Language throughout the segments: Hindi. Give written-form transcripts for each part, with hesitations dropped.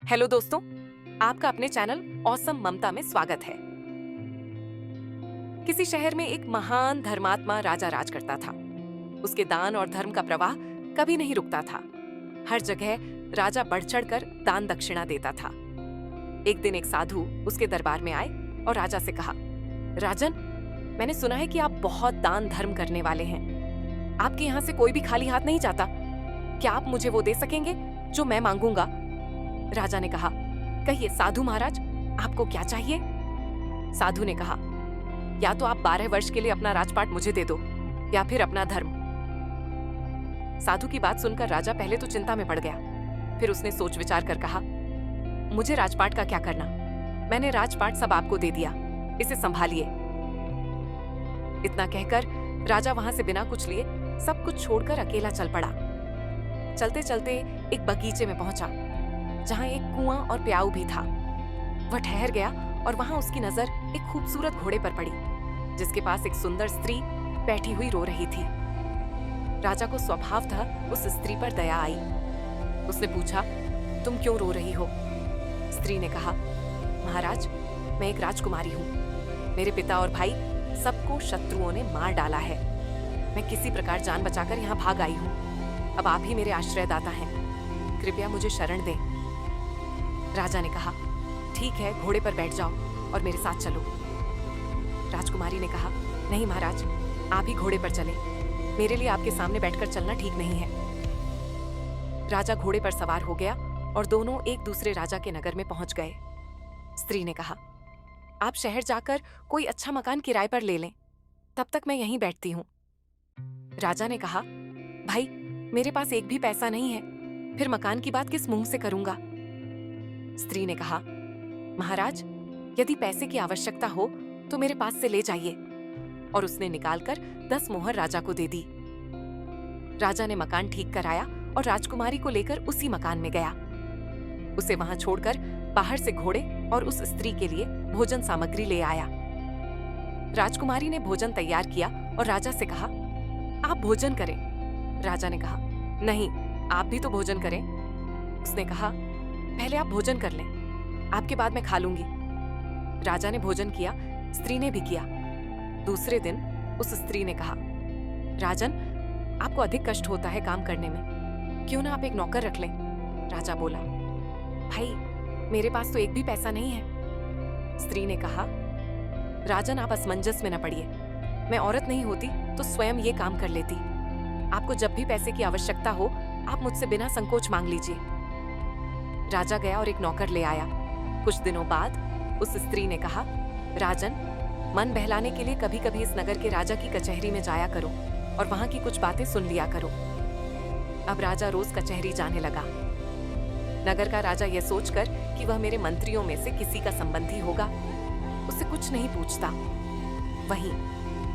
हेलो दोस्तों, आपका अपने चैनल ऑसम ममता में स्वागत है। किसी शहर में एक महान धर्मात्मा राजा राज करता था। उसके दान और धर्म का प्रवाह कभी नहीं रुकता था। हर जगह राजा बढ़ चढ़कर दान दक्षिणा देता था। एक दिन एक साधु उसके दरबार में आए और राजा से कहा, राजन, मैंने सुना है कि आप बहुत दान धर्म करने वाले हैं। आपके यहाँ से कोई भी खाली हाथ नहीं जाता। क्या आप मुझे वो दे सकेंगे जो मैं मांगूंगा? राजा ने कहा, कहिए साधु महाराज, आपको क्या चाहिए? साधु ने कहा, या तो आप 12 वर्ष के लिए अपना राजपाट मुझे दे दो या फिर अपना धर्म। साधु की बात सुनकर राजा पहले तो चिंता में पड़ गया। फिर उसने सोच विचार कर कहा, मुझे राजपाट का क्या करना? मैंने राजपाट सब आपको दे दिया, इसे संभालिए। इतना कहकर राजा वहां से बिना कुछ लिए सब कुछ छोड़कर अकेला चल पड़ा। चलते चलते एक बगीचे में पहुंचा जहां एक कुआं और प्याऊ भी था। वह ठहर गया और वहां उसकी नजर एक खूबसूरत घोड़े पर पड़ी जिसके पास एक सुंदर स्त्री बैठी हुई रो रही थी। राजा को स्वभाव था उस स्त्री पर दया आई। उसने पूछा, तुम क्यों रो रही हो? स्त्री ने कहा, महाराज, मैं एक राजकुमारी हूँ। मेरे पिता और भाई सबको शत्रुओं ने मार डाला है। मैं किसी प्रकार जान बचाकर यहाँ भाग आई हूँ। अब आप ही मेरे आश्रयदाता हैं। कृपया मुझे शरण दें। राजा ने कहा, ठीक है, घोड़े पर बैठ जाओ और मेरे साथ चलो। राजकुमारी ने कहा, नहीं महाराज, आप ही घोड़े पर चलें। मेरे लिए आपके सामने बैठकर चलना ठीक नहीं है। राजा घोड़े पर सवार हो गया और दोनों एक दूसरे राजा के नगर में पहुंच गए। स्त्री ने कहा, आप शहर जाकर कोई अच्छा मकान किराए पर ले लें, तब तक मैं यहीं बैठती हूँ। राजा ने कहा, भाई, मेरे पास एक भी पैसा नहीं है, फिर मकान की बात किस मुंह से करूंगा? स्त्री ने कहा, महाराज, यदि पैसे की आवश्यकता हो तो मेरे पास से ले जाइए। और उसने निकालकर 10 मोहर राजा को दे दी। राजा ने मकान ठीक कराया और राजकुमारी को लेकर उसी मकान में गया। उसे वहां छोड़कर बाहर से घोड़े और उस स्त्री के लिए भोजन सामग्री ले आया। राजकुमारी ने भोजन तैयार किया और राजा से कहा, आप भोजन करें। राजा ने कहा, नहीं, आप भी तो भोजन करें। उसने कहा, पहले आप भोजन कर लें, आपके बाद मैं खा लूंगी। राजा ने भोजन किया, स्त्री ने भी किया। दूसरे दिन उस स्त्री ने कहा, राजन, आपको अधिक कष्ट होता है काम करने में, क्यों ना आप एक नौकर रख लें? राजा बोला, भाई, मेरे पास तो एक भी पैसा नहीं है। स्त्री ने कहा, राजन, आप असमंजस में न पड़िए। मैं औरत नहीं होती तो स्वयं ये काम कर लेती। आपको जब भी पैसे की आवश्यकता हो, आप मुझसे बिना संकोच मांग लीजिए। राजा गया और एक नौकर ले आया। कुछ दिनों बाद उस स्त्री ने कहा, राजन, मन बहलाने के लिए कभी कभी इस नगर के राजा की कचहरी में जाया करो और वहां की कुछ बातें सुन लिया करो। अब राजा रोज कचहरी जाने लगा। नगर का राजा यह सोचकर कि वह मेरे मंत्रियों में से किसी का संबंधी होगा, उससे कुछ नहीं पूछता। वहीं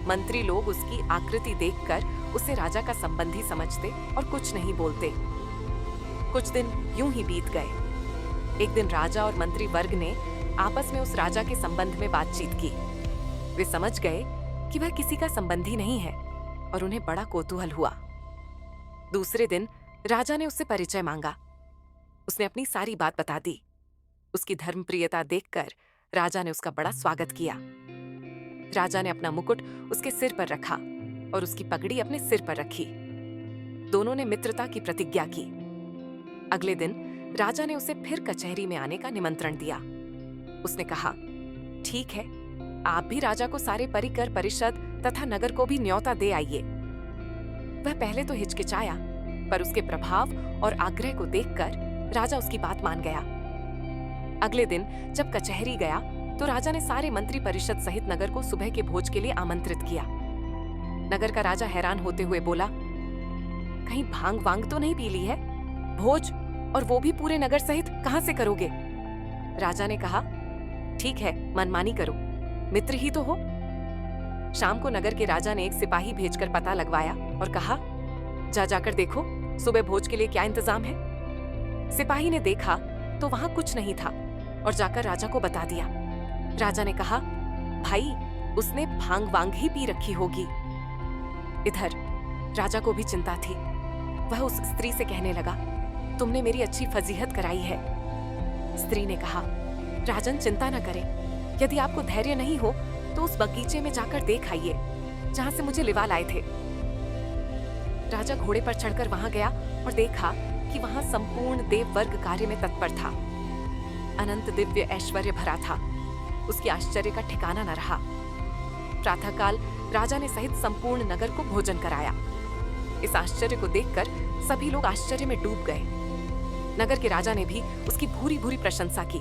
मंत्री लोग उसकी आकृति देखकर उसे राजा का संबंधी समझते और कुछ नहीं बोलते। कुछ दिन यूं ही बीत गए। एक दिन राजा और मंत्री वर्ग ने आपस में उस राजा के संबंध में बातचीत की। वे समझ गए कि वह किसी का संबंधी नहीं है और उन्हें बड़ा कौतूहल हुआ। दूसरे दिन राजा ने उससे परिचय मांगा। उसने अपनी सारी बात बता दी। उसकी धर्मप्रियता देखकर राजा ने उसका बड़ा स्वागत किया। राजा ने अपना मुकुट उसके सिर पर रखा और उसकी पगड़ी अपने सिर पर रखी। दोनों ने मित्रता की प्रतिज्ञा की। अगले दिन राजा ने उसे फिर कचहरी में आने का निमंत्रण दिया। उसने कहा, ठीक है, आप भी राजा को सारे परिकर परिषद तथा नगर को भी न्योता दे आइए। वह पहले तो हिचकिचाया, पर उसके प्रभाव और आग्रह को देखकर राजा उसकी बात मान गया। अगले दिन जब कचहरी गया तो राजा ने सारे मंत्री परिषद सहित नगर को सुबह के भोज के लिए आमंत्रित किया। नगर का राजा हैरान होते हुए बोला, कहीं भांग वांग तो नहीं पी ली है? भोज, और वो भी पूरे नगर सहित, कहां से करोगे? राजा ने कहा, ठीक है, मनमानी करो, मित्र ही तो हो। शाम को नगर के राजा ने एक सिपाही भेजकर पता लगवाया और कहा, जाकर देखो सुबह भोज के लिए क्या इंतजाम है। सिपाही ने देखा तो वहां कुछ नहीं था और जाकर राजा को बता दिया। राजा ने कहा, भाई, उसने भांग वांग ही पी रखी होगी। इधर राजा को भी चिंता थी। वह उस स्त्री से कहने लगा, तुमने मेरी अच्छी फजीहत कराई है। स्त्री ने कहा, राजन चिंता न करें। यदि आपको धैर्य नहीं हो तो उस बगीचे में जाकर देख आइए जहां से मुझे लिवा लाए थे। राजा घोड़े पर चढ़कर वहां गया और देखा कि वहां संपूर्ण देव वर्ग कार्य में तत्पर था। अनंत दिव्य ऐश्वर्य भरा था। उसके आश्चर्य का ठिकाना न रहा। प्रातःकाल राजा ने सहित संपूर्ण नगर को भोजन कराया। इस आश्चर्य को देखकर सभी लोग आश्चर्य में डूब गए। नगर के राजा ने भी उसकी भूरी भूरी प्रशंसा की।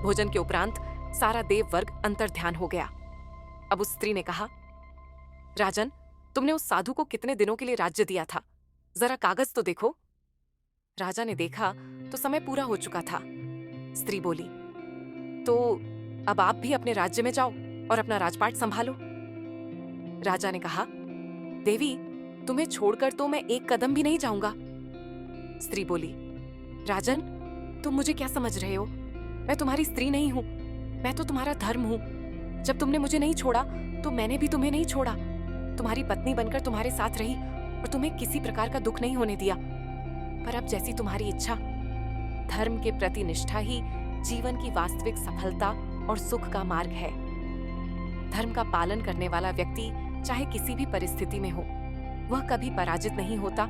भोजन के उपरांत सारा देव वर्ग अंतर्ध्यान हो गया। अब उस स्त्री ने कहा, राजन, तुमने उस साधु को कितने दिनों के लिए राज्य दिया था? जरा कागज तो देखो। राजा ने देखा तो समय पूरा हो चुका था। स्त्री बोली, तो अब आप भी अपने राज्य में जाओ और अपना राजपाट संभालो। राजा ने कहा, देवी, तुम्हें छोड़कर तो मैं एक कदम भी नहीं जाऊंगा। स्त्री बोली, राजन, तुम मुझे क्या समझ रहे हो? मैं तुम्हारी स्त्री नहीं हूं, मैं तो तुम्हारा धर्म हूं। जब तुमने मुझे नहीं छोड़ा तो मैंने भी तुम्हें नहीं छोड़ा। तुम्हारी पत्नी बनकर तुम्हारे साथ रही और तुम्हें किसी प्रकार का दुख नहीं होने दिया। पर अब जैसी तुम्हारी इच्छा। धर्म के प्रति निष्ठा ही जीवन की वास्तविक सफलता और सुख का मार्ग है। धर्म का पालन करने वाला व्यक्ति चाहे किसी भी परिस्थिति में हो, वह कभी पराजित नहीं होता